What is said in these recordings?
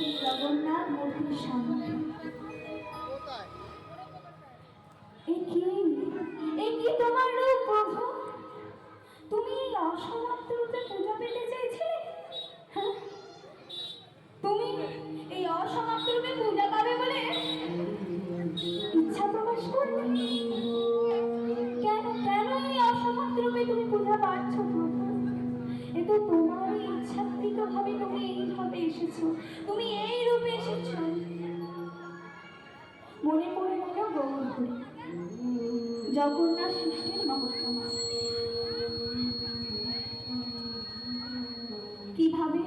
সেই জগন্নাথ মূর্তির সামনে। এ কি তোমার রূপ প্রভু? তুমি এই অসমাপ্ত রূপে পূজা পেতে চাইছিলে? হ্যাঁ, তুমি এই অসমাপ্ত রূপে পূজা পাবে বলে ইচ্ছা প্রকাশ করলে? কেন কেন এই অসমাপ্ত রূপে তুমি পূজা পাচ্ছ প্রভু? এ তো তোমার ইচ্ছাকৃত ভাবে তুমি এইভাবে এসেছো, তুমি এই রূপে এসেছো। মনে পড়ে গেল গৌরহরি, জগন্নাথ সৃষ্টির মহত্তম। কিভাবে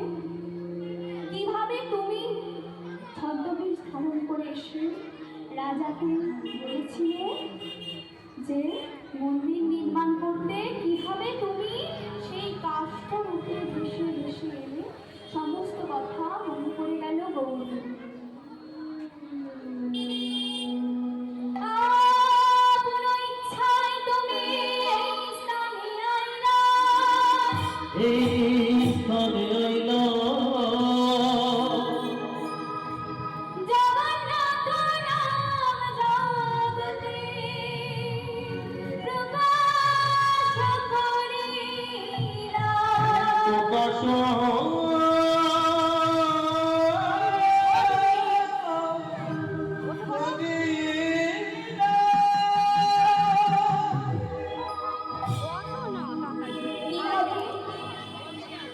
কিভাবে তুমি ছদ্মবেশ ধারণ করে এসে রাজাকে বলেছিলে যে মন্দির নির্মাণ করতে, কিভাবে তুমি সেই কাষ্ঠ রূপে ভেসে ভেসে এলে, সমস্ত কথা মনে পড়ে গেল গৌরহরি। এই স্থানে আইলা জগন্নাথ নাম জগতে প্রকাশ করিলা। প্রকাশ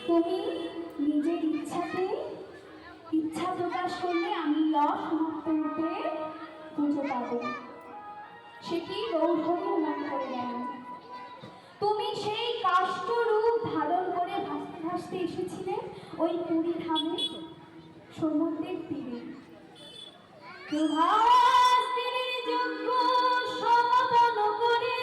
তুমি নিজের ইচ্ছাতে ইচ্ছা প্রকাশ করলে আমি অসমাপ্ত রূপে পুজো পাবো, সেটি গৌরহরির মন করে গেল। তুমি সেই কাষ্ঠ রূপ ধারণ করে ভাসতে ভাসতে এসেছিলে ওই পুরী ধামে, সমুদ্রের তীরে। প্রভাস তীরের যজ্ঞ সমাপন করে